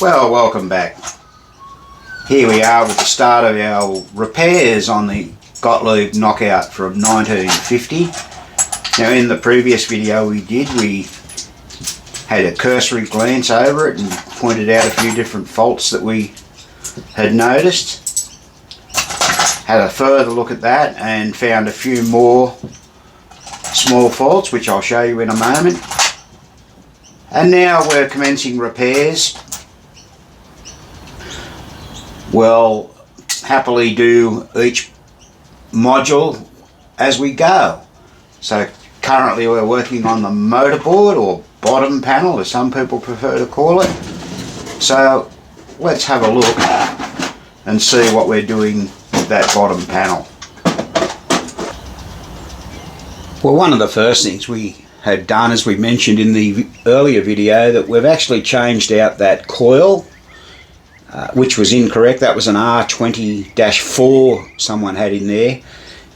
Well, welcome back. Here we are with the start of our repairs on the Gottlieb Knockout from 1950. Now in the previous video we had a cursory glance over it and pointed out a few different faults that we had noticed. Had a further look at that and found a few more small faults which I'll show you in a moment. And now we're commencing repairs. We'll happily do each module as we go. So currently we're working on the motorboard, or bottom panel as some people prefer to call it. So let's have a look and see what we're doing with that bottom panel. Well, one of the first things we had done, as we mentioned in the earlier video, that we've actually changed out that coil, which was incorrect. That was an R20-4 someone had in there,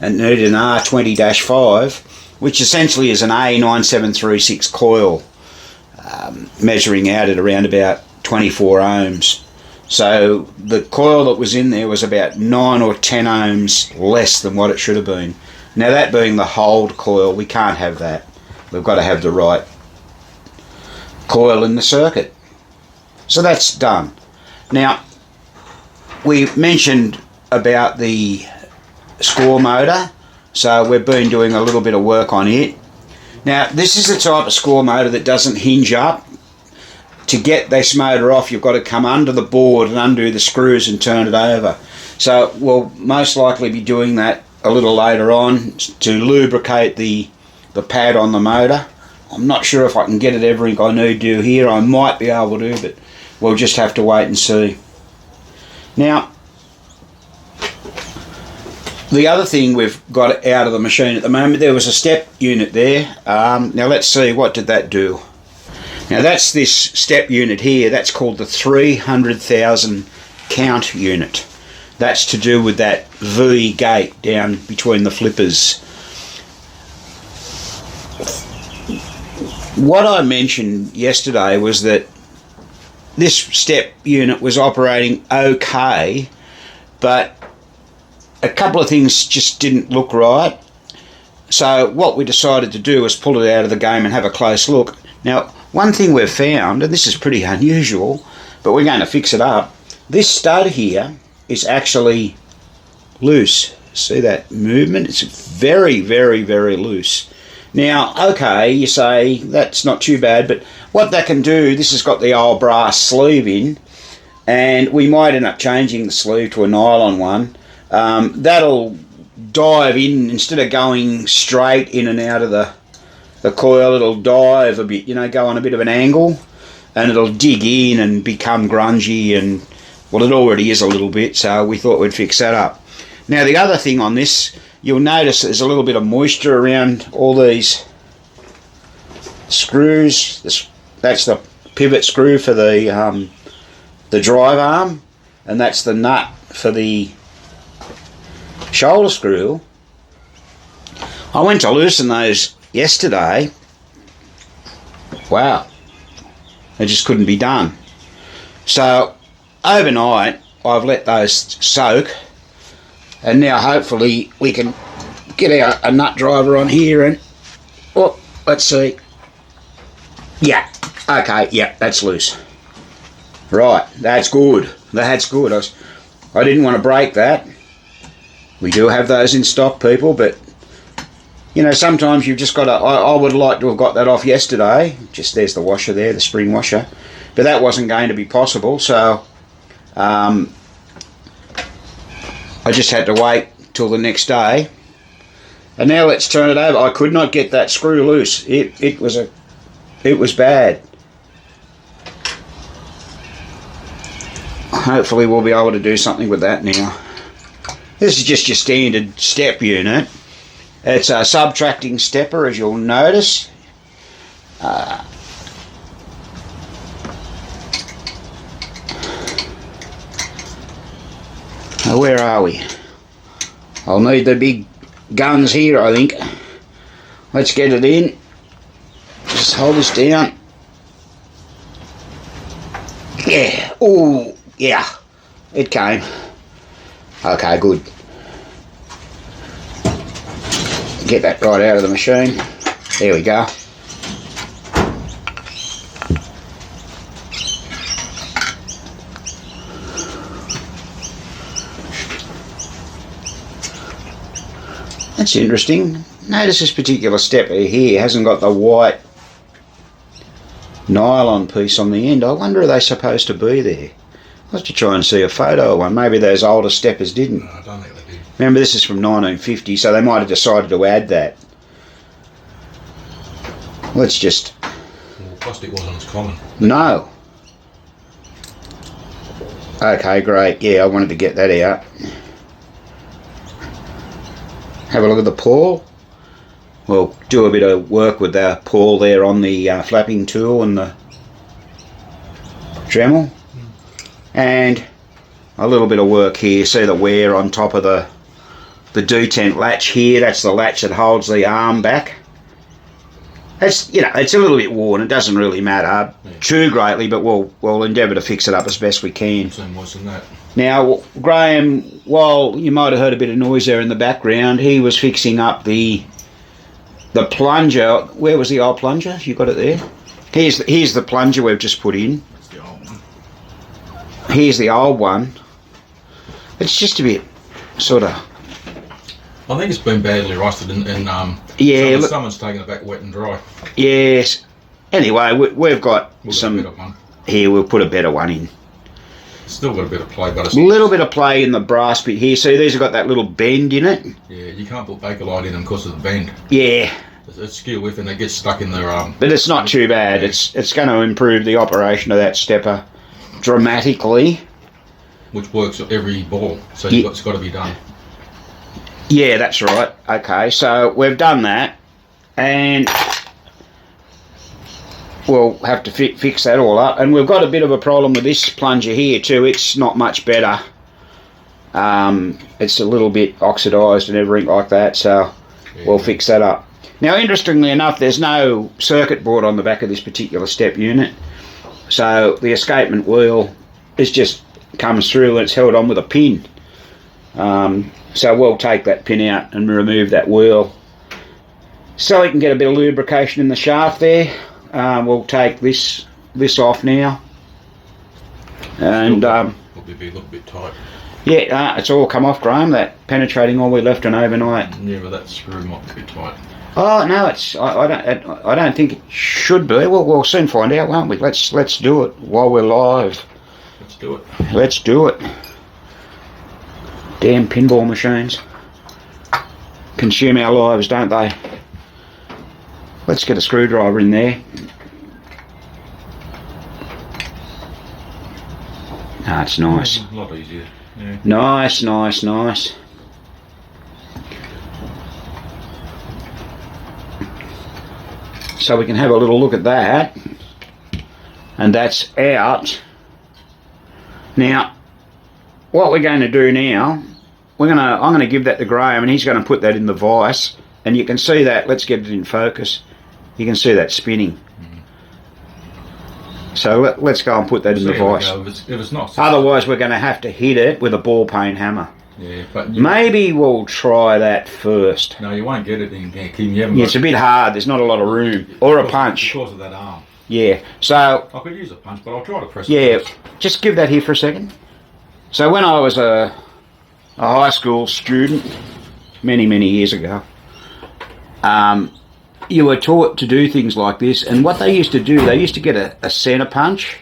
and needed an R20-5, which essentially is an A9736 coil, measuring out at around about 24 ohms. So the coil that was in there was about 9 or 10 ohms less than what it should have been. Now, that being the hold coil, we can't have that. We've got to have the right coil in the circuit. So that's done. Now, we mentioned about the score motor, so we've been doing a little bit of work on it. Now, this is the type of score motor that doesn't hinge up. To get this motor off, you've got to come under the board and undo the screws and turn it over. So we'll most likely be doing that a little later on to lubricate the pad on the motor. I'm not sure if I can get it everything I need to do here. I might be able to, but we'll just have to wait and see. Now, the other thing we've got out of the machine at the moment, there was a step unit there. Now let's see, what did that do? Now that's this step unit here. That's called the 300,000 count unit. That's to do with that V gate down between the flippers. What I mentioned yesterday was that this step unit was operating okay, but a couple of things just didn't look right. So what we decided to do was pull it out of the game and have a close look. Now, one thing we've found, and this is pretty unusual, but we're going to fix it up. This stud here is actually loose. See that movement? It's very, very, very loose. Now, okay, you say that's not too bad, but what that can do, this has got the old brass sleeve in, and we might end up changing the sleeve to a nylon one. That'll dive in, instead of going straight in and out of the coil, it'll dive a bit, you know, go on a bit of an angle, and it'll dig in and become grungy, and, well, it already is a little bit, so we thought we'd fix that up. Now, the other thing on this, you'll notice there's a little bit of moisture around all these screws. That's the pivot screw for the drive arm, and that's the nut for the shoulder screw. I went to loosen those yesterday. Wow, they just couldn't be done. So overnight I've let those soak, and now hopefully we can get a nut driver on here and, oh, let's see. Yeah, okay, yeah, that's loose. Right, that's good. That's good. I didn't want to break that. We do have those in stock, people, but you know, sometimes you've just got to, I would like to have got that off yesterday. Just there's the washer there, the spring washer. But that wasn't going to be possible, so I just had to wait till the next day. And now let's turn it over. I could not get that screw loose. It was bad. Hopefully we'll be able to do something with that now. This is just your standard step unit. It's a subtracting stepper, as you'll notice. Where are we? I'll need the big guns here, I think. Let's get it in. Just hold this down. Yeah. Oh, yeah. It came. Okay, good. Get that right out of the machine. There we go. That's interesting. Notice this particular stepper here hasn't got the white nylon piece on the end. I wonder, are they supposed to be there? I'll have to try and see a photo of one. Maybe those older steppers didn't. No, I don't think they did. Remember, this is from 1950, so they might have decided to add that. Let's just... Well, plastic wasn't as common. No. Okay, great. Yeah, I wanted to get that out. Have a look at the pawl. We'll do a bit of work with the pawl there on the flapping tool and the Dremel. And a little bit of work here. See the wear on top of the detent latch here. That's the latch that holds the arm back. It's, you know, it's a little bit worn. It doesn't really matter too greatly, but we'll endeavour to fix it up as best we can. Same worse than that. Now, Graham, while you might have heard a bit of noise there in the background, he was fixing up the plunger. Where was the old plunger? You got it there? Here's the plunger we've just put in. That's the old one. Here's the old one. It's just a bit sort of... I think it's been badly rusted and yeah, someone's taken it back wet and dry. Yes. Anyway, we've got We'll some... get a better one. Here, we'll put a better one in. It's still got a bit of play, but it's... A little bit of play in the brass bit here. See, these have got that little bend in it. Yeah, you can't put Bakelite in them because of the bend. Yeah. It's skew with and it gets stuck in their But it's not too bad. Yeah. It's going to improve the operation of that stepper dramatically. which works every ball, so it's got to be done. Yeah, that's right. Okay, so we've done that, and we'll have to fix that all up. And we've got a bit of a problem with this plunger here too. It's not much better. It's a little bit oxidised and everything like that, so we'll fix that up. Now, interestingly enough, there's no circuit board on the back of this particular step unit, so the escapement wheel just comes through and it's held on with a pin. So we'll take that pin out and remove that wheel so we can get a bit of lubrication in the shaft there. We'll take this off now, and Probably be a little bit tight. yeah, it's all come off, Graham. That penetrating oil we left on overnight. Yeah, but that screw might be tight. Oh no, I don't think it should be. We'll soon find out, won't we? Let's do it while we're live. Let's do it. Let's do it. Damn pinball machines consume our lives, don't they? Let's get a screwdriver in there. Ah, it's nice. A lot easier. Yeah. Nice, nice, nice. So we can have a little look at that, and that's out. Now, what we're going to do now, I'm going to give that to Graham, and he's going to put that in the vise, and you can see that. Let's get it in focus. You can see that spinning. So let's go and put that in the vise. If it's not, Otherwise, we're going to have to hit it with a ball peen hammer. Yeah, but Maybe we'll try that first. No, you won't get it in Kim. You haven't Yeah, it's a bit hard. There's not a lot of room. Or a punch. Because of that arm. Yeah. So, I could use a punch, but I'll try to press it. yeah, first. just give that here for a second. So when I was a high school student, many, many years ago, you were taught to do things like this. And what they used to do, they used to get a centre punch,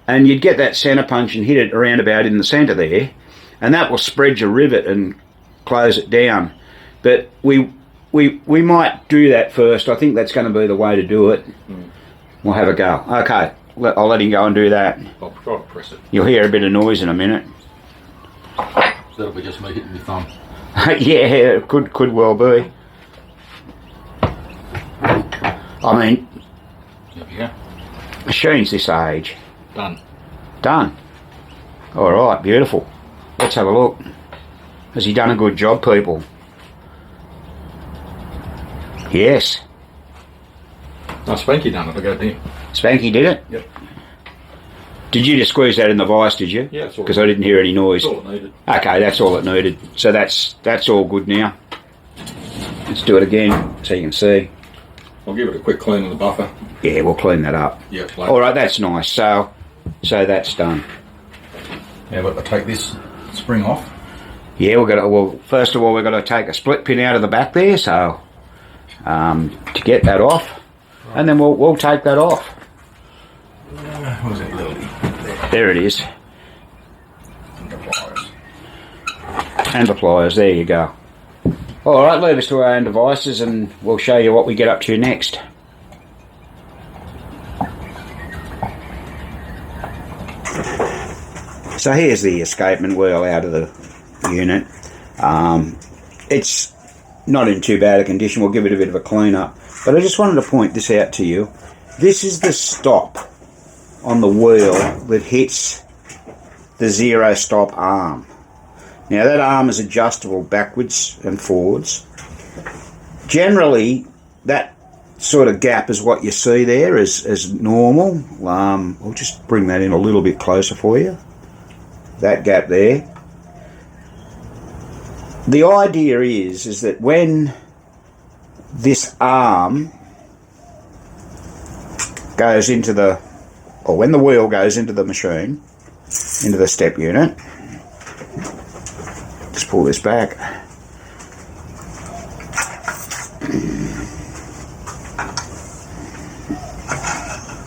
and you'd get that centre punch and hit it around about in the centre there, and that will spread your rivet and close it down. But we might do that first. I think that's going to be the way to do it. We'll have a go. Okay, I'll let him go and do that. I'll try to press it. You'll hear a bit of noise in a minute. That'll be just me hitting my thumb. Yeah, it could well be. I mean, There we go. machines this age. Done. Done. All right, beautiful. Let's have a look. Has he done a good job, people? Yes. No, Spanky done it. I got it in. Spanky did it? Yep. Did you just squeeze that in the vise, did you? Yeah, that's all. Because I didn't hear any noise. That's all it needed. Okay, that's all it needed. So that's all good now. Let's do it again so you can see. I'll give it a quick clean on the buffer. Yeah, we'll clean that up. Yeah. All right, that's nice. So that's done. Yeah, but I'll take this spring off. Yeah, well, first of all, we've got to take a split pin out of the back there, so to get that off, and then we'll take that off. Where's it, Lily? There it is. And the pliers. And the pliers, there you go. All right, leave us to our own devices and we'll show you what we get up to next. So here's the escapement wheel out of the unit. It's not in too bad a condition. We'll give it a bit of a clean up. But I just wanted to point this out to you. This is the stop on the wheel that hits the zero stop arm. Now that arm is adjustable backwards and forwards. Generally, that sort of gap is what you see there as normal. We'll just bring that in a little bit closer for you. That gap there. The idea is that when this arm goes into the, or when the wheel goes into the machine, into the step unit, just pull this back.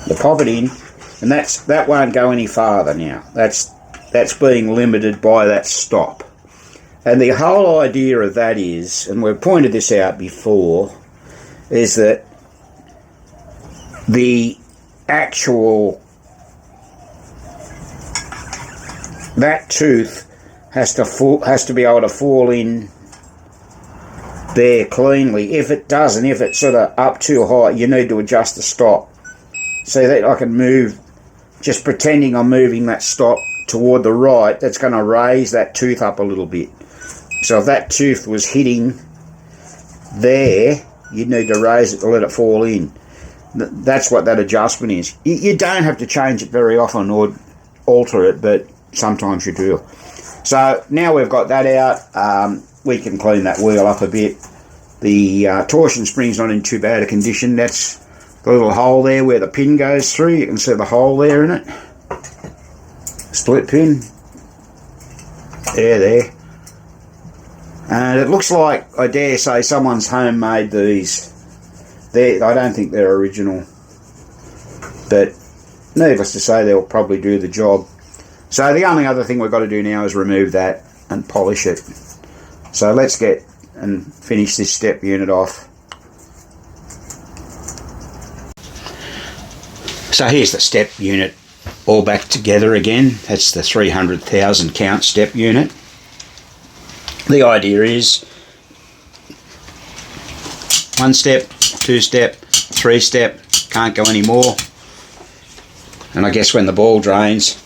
You pop it in, and that won't go any farther now. That's being limited by that stop. And the whole idea of that is, and we've pointed this out before, is that the actual, that tooth has to be able to fall in there cleanly. If it doesn't, if it's sort of up too high, you need to adjust the stop so that I can move, just pretending I'm moving that stop toward the right. That's going to raise that tooth up a little bit. So if that tooth was hitting there, you'd need to raise it to let it fall in. That's what that adjustment is. You don't have to change it very often or alter it, but sometimes you do. So now we've got that out, we can clean that wheel up a bit. The torsion spring's not in too bad a condition. That's the little hole there where the pin goes through. You can see the hole there in it. Split pin. There. And it looks like, I dare say, someone's homemade these. I don't think they're original. But needless to say, they'll probably do the job. So the only other thing we've got to do now is remove that and polish it. So let's get and finish this step unit off. So here's the step unit all back together again. That's the 300,000 count step unit. The idea is 1 step, 2 step, 3 step, can't go any more. And I guess when the ball drains,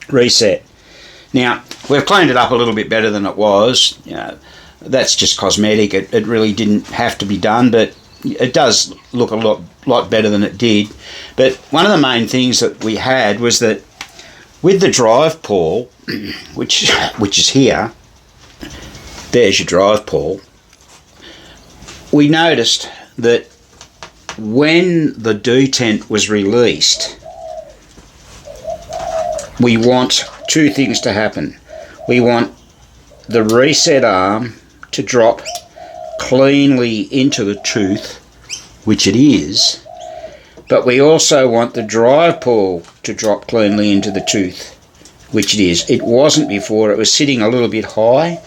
reset. Now, we've cleaned it up a little bit better than it was. You know, that's just cosmetic. It really didn't have to be done, but it does look a lot better than it did. But one of the main things that we had was that with the drive pawl, which is here, there's your drive pawl, we noticed that when the detent was released, we want two things to happen. We want the reset arm to drop cleanly into the tooth, which it is, but we also want the drive pawl to drop cleanly into the tooth, which it is. It wasn't before, it was sitting a little bit high.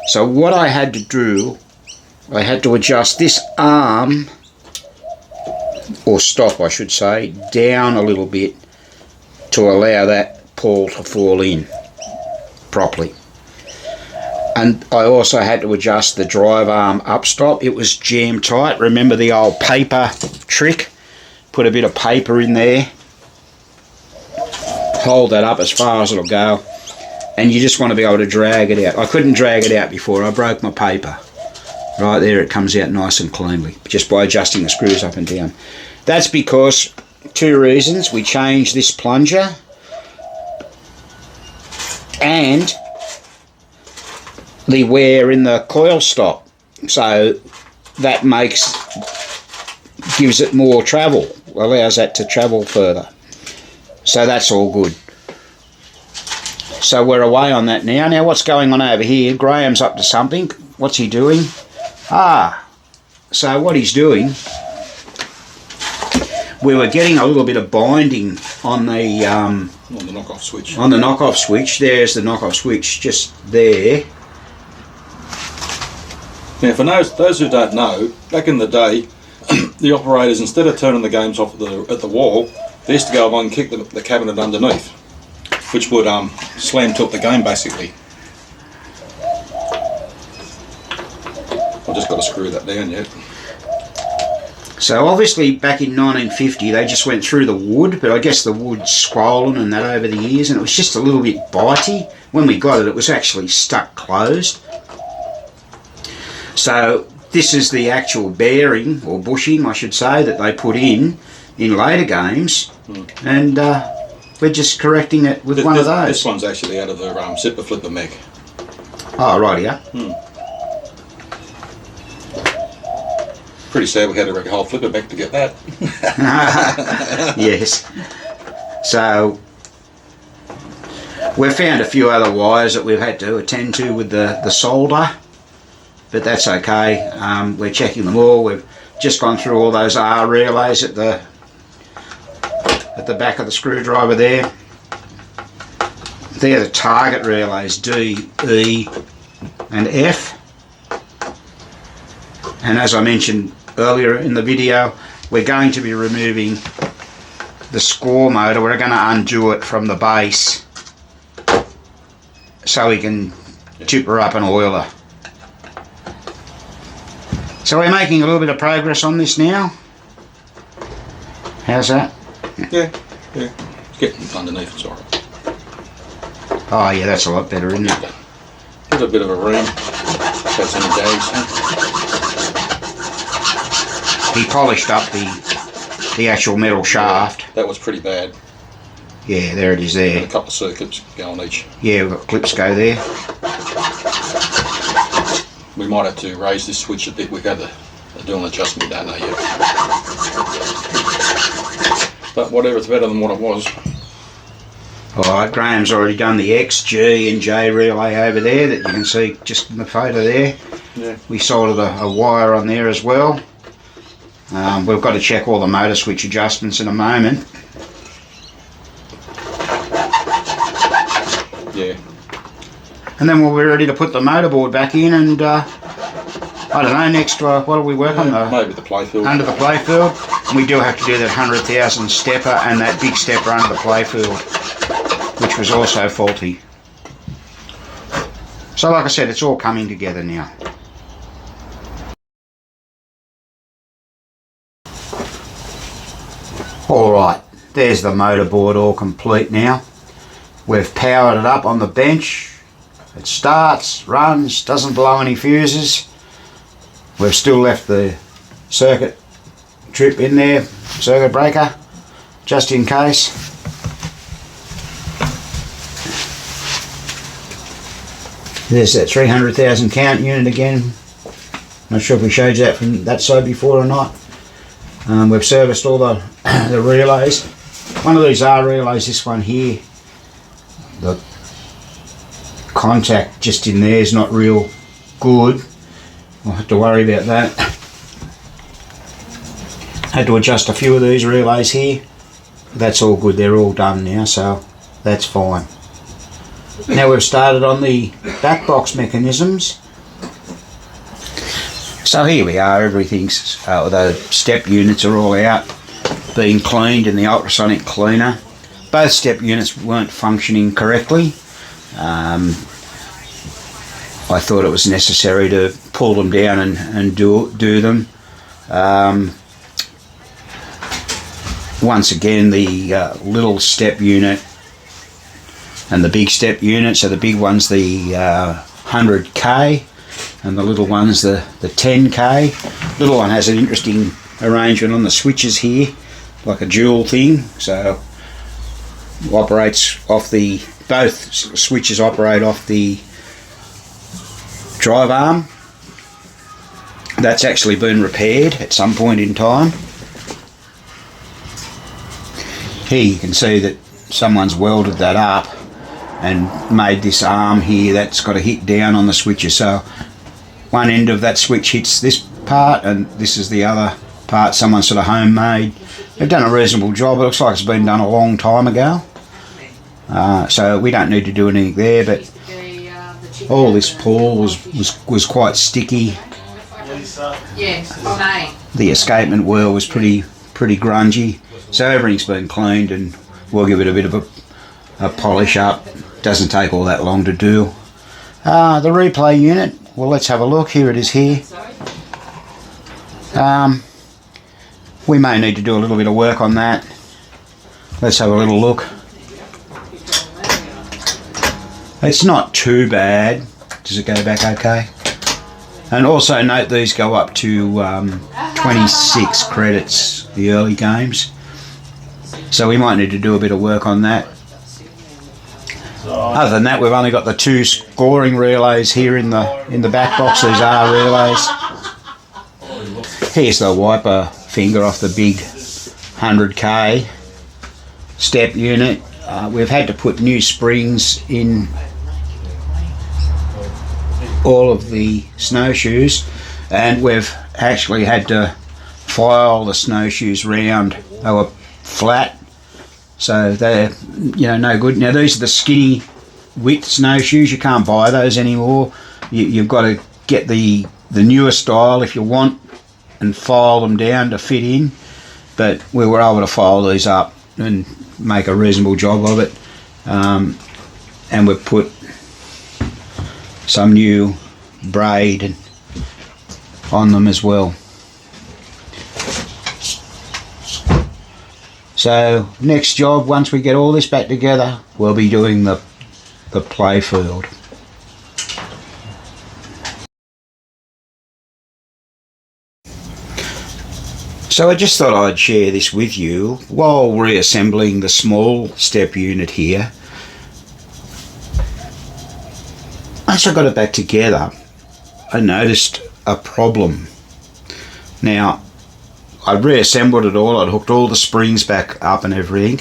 So what I had to do, I had to adjust this arm, or stop I should say, down a little bit to allow that pawl to fall in properly. And I also had to adjust the drive arm up stop. It was jam tight. Remember the old paper trick? Put a bit of paper in there, hold that up as far as it'll go, and you just want to be able to drag it out. I couldn't drag it out before, I broke my paper. Right there, it comes out nice and cleanly, just by adjusting the screws up and down. That's because two reasons. We changed this plunger and the wear in the coil stop, so that gives it more travel, allows that to travel further. So that's all good. So we're away on that now. Now what's going on over here? Graham's up to something. What's he doing? So what he's doing, we were getting a little bit of binding on the knockoff switch. On the knockoff switch. There's the knockoff switch just there. Now, for those who don't know, back in the day, the operators, instead of turning the games off at the wall, they used to go along and kick the cabinet underneath, which would slam tilt the game basically. I've just got to screw that down yet. So obviously back in 1950 they just went through the wood, but I guess the wood's swollen and that over the years, and it was just a little bit bitey. When we got it, it was actually stuck closed. So this is the actual bearing, or bushing I should say, that they put in later games, and we're just correcting it with one of those. This one's actually out of the zipper flipper mech. Oh, right, yeah. Pretty sad we had to wreck a whole flipper mech to get that. Yes. So we've found a few other wires that we've had to attend to with the solder, but that's okay. We're checking them all. We've just gone through all those R relays at the back of the screwdriver there. They're the target relays, D, E and F. And as I mentioned earlier in the video, we're going to be removing the score motor. We're going to undo it from the base so we can tip her up and oil her. So we're making a little bit of progress on this now. How's that? Yeah. It's getting underneath, it's alright. Oh yeah, that's a lot better, isn't it? Give it a bit of a room. That's any days. He polished up the actual metal shaft. That was pretty bad. Yeah, there it is there. And a couple of circuits go on each. Yeah, we've got clips go there. We might have to raise this switch a bit. We've got to do an adjustment, we don't know yet. But whatever, it's better than what it was. Alright, Graham's already done the X, G and J relay over there that you can see just in the photo there. Yeah. We soldered a wire on there as well. We've got to check all the motor switch adjustments in a moment. Yeah. And then we'll be ready to put the motorboard back in, and I don't know, next what do we work on? Maybe the playfield. Under the playfield. And we do have to do that 100,000 stepper and that big stepper under the playfield, which was also faulty. So like I said, it's all coming together now. Alright, there's the motorboard all complete now. We've powered it up on the bench. It starts, runs, doesn't blow any fuses. We've still left the circuit trip in there, circuit breaker, just in case. There's that 300,000 count unit again. Not sure if we showed you that from that side before or not. We've serviced all the relays. One of these are relays, this one here. The contact just in there is not real good. I'll have to worry about that. Had to adjust a few of these relays here. That's all good, they're all done now, so that's fine. Now we've started on the back box mechanisms. So here we are, everything's, the step units are all out, being cleaned in the ultrasonic cleaner. Both step units weren't functioning correctly. I thought it was necessary to pull them down and do them. Once again, the little step unit and the big step unit, so the big one's the 100k and the little one's the 10k. Little one has an interesting arrangement on the switches here. like a dual thing, so operates off the, both switches operate off the drive arm. That's actually been repaired at some point in time. Here you can see that someone's welded that up and made this arm here that's got to hit down on the switches. So one end of that switch hits this part and this is the other part someone sort of homemade. They've done a reasonable job. It looks like it's been done a long time ago. So we don't need to do anything there, but all this pull was quite sticky. The escapement wheel was pretty grungy. So everything's been cleaned and we'll give it a bit of a polish up. Doesn't take all that long to do. The replay unit, well, let's have a look. Here it is here. We may need to do a little bit of work on that. Let's have a little look. It's not too bad. Does it go back okay? And also note these go up to 26 credits, the early games. So we might need to do a bit of work on that. Other than that, we've only got the 2 scoring relays here in the back box. These are relays. Here's the wiper finger off the big 100k step unit. We've had to put new springs in all of the snowshoes, and we've actually had to file the snowshoes round. They were flat, so they're no good. Now these are the skinny width snowshoes. You can't buy those anymore. You've got to get the newer style if you want and file them down to fit in, but we were able to file these up and make a reasonable job of it, and we've put some new braid on them as well. So next job, once we get all this back together, we'll be doing the play field. So I just thought I'd share this with you while reassembling the small step unit here. Once I got it back together, I noticed a problem. Now, I'd reassembled it all, I'd hooked all the springs back up and everything,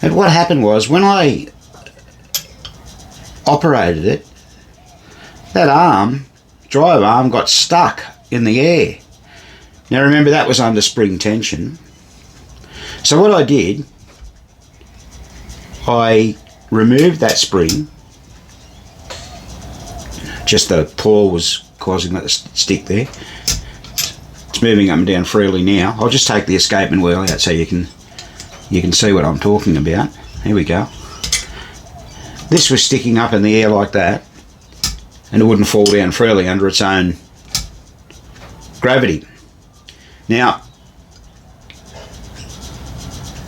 and what happened was when I operated it, that drive arm got stuck in the air. Now remember, that was under spring tension. So what I did, I removed that spring, just the pull was causing that to stick there. It's moving up and down freely now. I'll just take the escapement wheel out so you can see what I'm talking about. Here we go. This was sticking up in the air like that, and it wouldn't fall down freely under its own gravity. Now,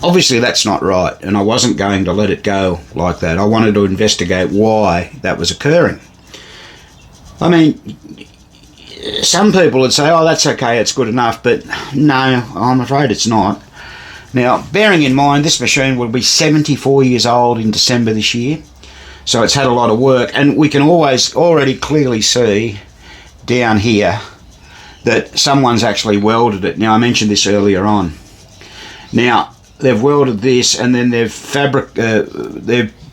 obviously that's not right, and I wasn't going to let it go like that. I wanted to investigate why that was occurring. I mean, some people would say, oh, that's okay, it's good enough, but no, I'm afraid it's not. Now, bearing in mind, this machine will be 74 years old in December this year, so it's had a lot of work, and we can already clearly see down here that someone's actually welded it. Now, I mentioned this earlier on. Now, they've welded this, and then they've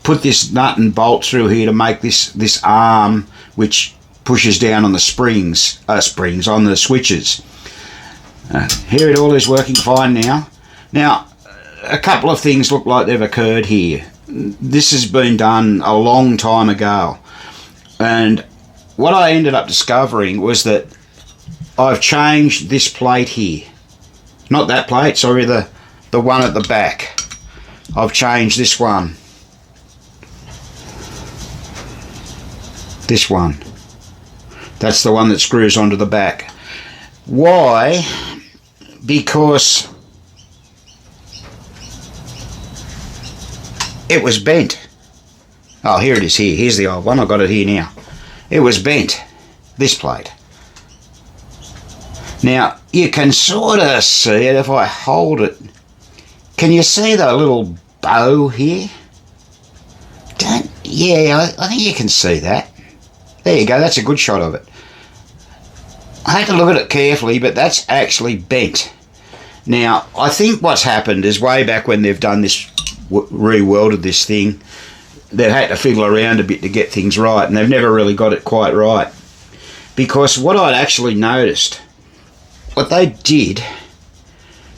put this nut and bolt through here to make this arm, which pushes down on the springs on the switches. Here it all is working fine now. Now, a couple of things look like they've occurred here. This has been done a long time ago, and what I ended up discovering was that I've changed this plate here. Not that plate, sorry, the one at the back. I've changed this one. This one. That's the one that screws onto the back. Why? Because it was bent. Oh, here it is here. Here's the old one. I've got it here now. It was bent. This plate. Now, you can sort of see it if I hold it Can you see the little bow here? Yeah, I think you can see that. There you go, that's a good shot of it. I had to look at it carefully, but that's actually bent. Now, I think what's happened is way back when they've done this, re-welded this thing, they've had to fiddle around a bit to get things right, and they've never really got it quite right. Because what I'd actually noticed, what they did,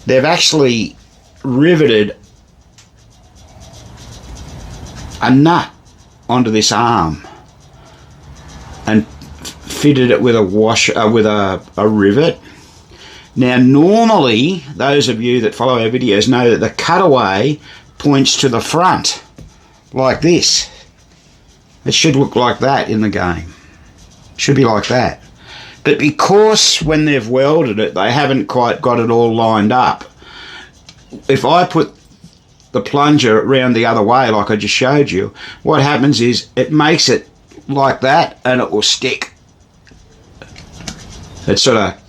they've actually riveted a nut onto this arm and fitted it with a rivet. Now normally, those of you that follow our videos know that the cutaway points to the front, like this. It should look like that in the game. Should be like that. But because when they've welded it, they haven't quite got it all lined up. If I put the plunger around the other way like I just showed you, what happens is it makes it like that and it will stick. It sort of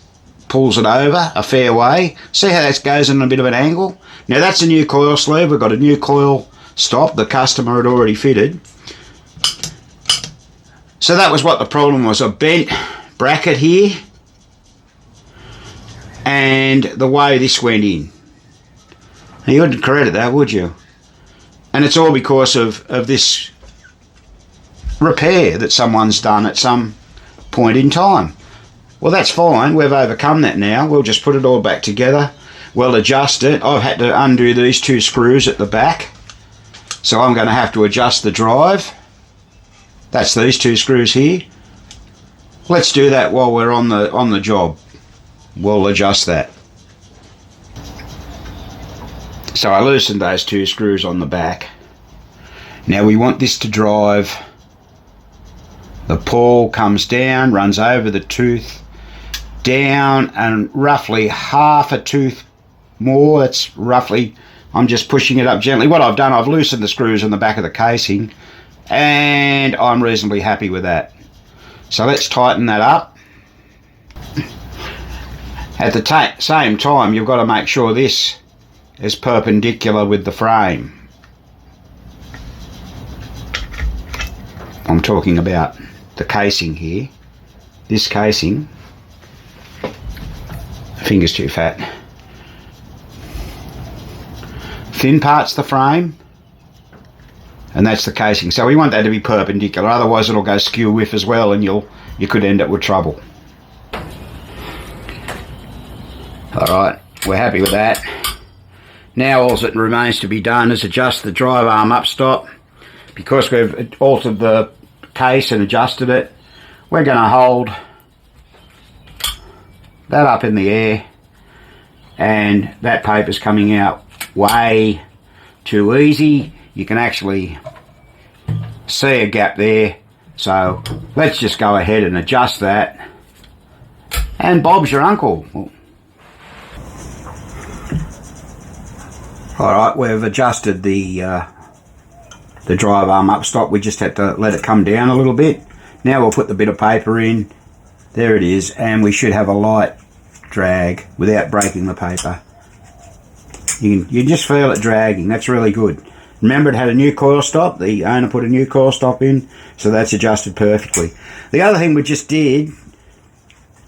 pulls it over a fair way. See how that goes in a bit of an angle? Now that's a new coil sleeve. We've got a new coil stop the customer had already fitted. So that was what the problem was. A bent bracket here and the way this went in. Now, you wouldn't credit that, would you? And it's all because of this repair that someone's done at some point in time. Well, that's fine. We've overcome that now. We'll just put it all back together. We'll adjust it. I've had to undo these two screws at the back. So I'm going to have to adjust the drive. That's these two screws here. Let's do that while we're on the job. We'll adjust that. So I loosened those two screws on the back. Now we want this to drive. The pawl comes down, runs over the tooth, down, and roughly half a tooth more. It's roughly, I'm just pushing it up gently. What I've done, I've loosened the screws on the back of the casing, and I'm reasonably happy with that. So let's tighten that up. At the same time, you've got to make sure this is perpendicular with the frame. I'm talking about the casing here. This casing, finger's too fat. Thin part's the frame, and that's the casing. So we want that to be perpendicular, otherwise it'll go skew whiff as well, and you could end up with trouble. Alright, we're happy with that. Now all that remains to be done is adjust the drive arm upstop. Because we've altered the case and adjusted it, we're going to hold that up in the air, and that paper's coming out way too easy. You can actually see a gap there, so let's just go ahead and adjust that, and Bob's your uncle. Alright, we've adjusted the drive arm upstop. We just had to let it come down a little bit. Now we'll put the bit of paper in. There it is, and we should have a light drag without breaking the paper. You can just feel it dragging. That's really good. Remember, it had a new coil stop. The owner put a new coil stop in, so that's adjusted perfectly. The other thing we just did,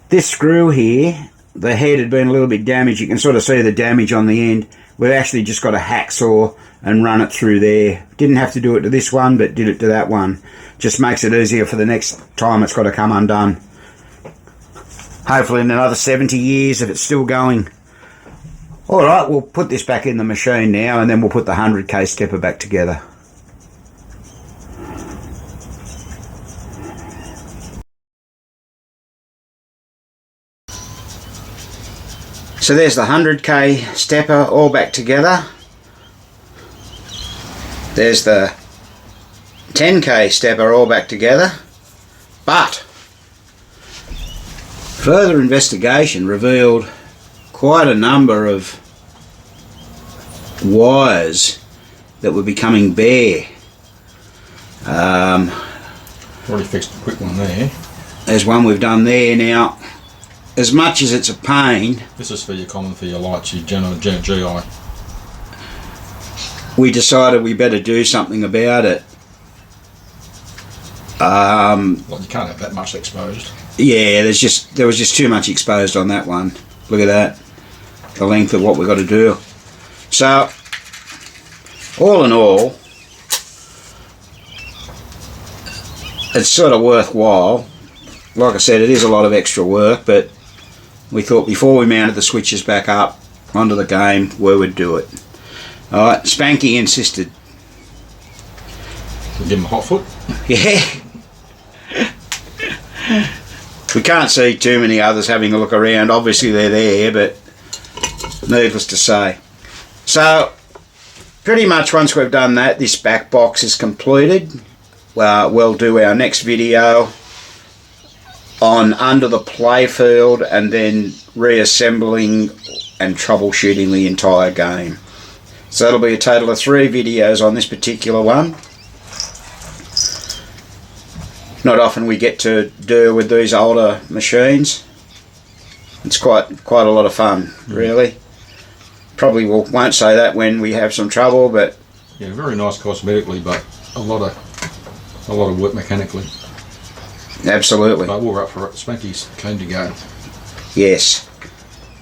this screw here, the head had been a little bit damaged. You can sort of see the damage on the end. We've actually just got a hacksaw and run it through there. Didn't have to do it to this one, but did it to that one. Just makes it easier for the next time it's got to come undone. Hopefully in another 70 years if it's still going. Alright, we'll put this back in the machine now, and then we'll put the 100k stepper back together. So there's the 100k stepper all back together. There's the 10k stepper all back together. But further investigation revealed quite a number of wires that were becoming bare. Already fixed a quick one there. There's one we've done there. Now, as much as it's a pain, this is for your lights, your general GI. we decided we better do something about it. Well, you can't have that much exposed. Yeah, there was just too much exposed on that one. Look at that, the length of what we've got to do. So, all in all, it's sort of worthwhile. Like I said, it is a lot of extra work, but we thought before we mounted the switches back up onto the game, we would do it. Alright, Spanky insisted. We'll give him a hot foot. Yeah. We can't see too many others having a look around. Obviously they're there, but needless to say. So, pretty much once we've done that, this back box is completed. We'll do our next video on under the playfield and then reassembling and troubleshooting the entire game. So that'll be a total of 3 videos on this particular one. Not often we get to deal with these older machines. It's quite a lot of fun, really. Probably won't say that when we have some trouble, but yeah, very nice cosmetically, but a lot of work mechanically. Absolutely. But we're up for it. Spanky's keen to go. Yes.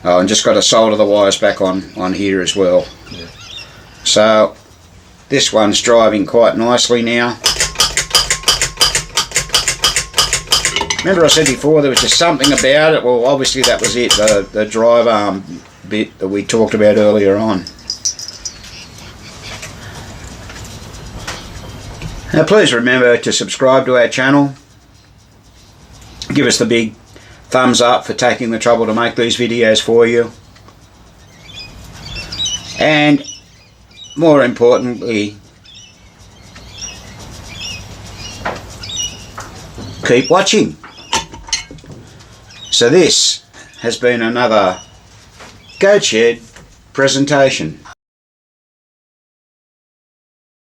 Oh, and just got to solder the wires back on here as well. Yeah. So this one's driving quite nicely now. Remember I said before there was just something about it. Well, obviously that was it, the drive arm bit that we talked about earlier on. Now please remember to subscribe to our channel. Give us the big thumbs up for taking the trouble to make these videos for you. And more importantly, keep watching. So this has been another Goat Shed presentation.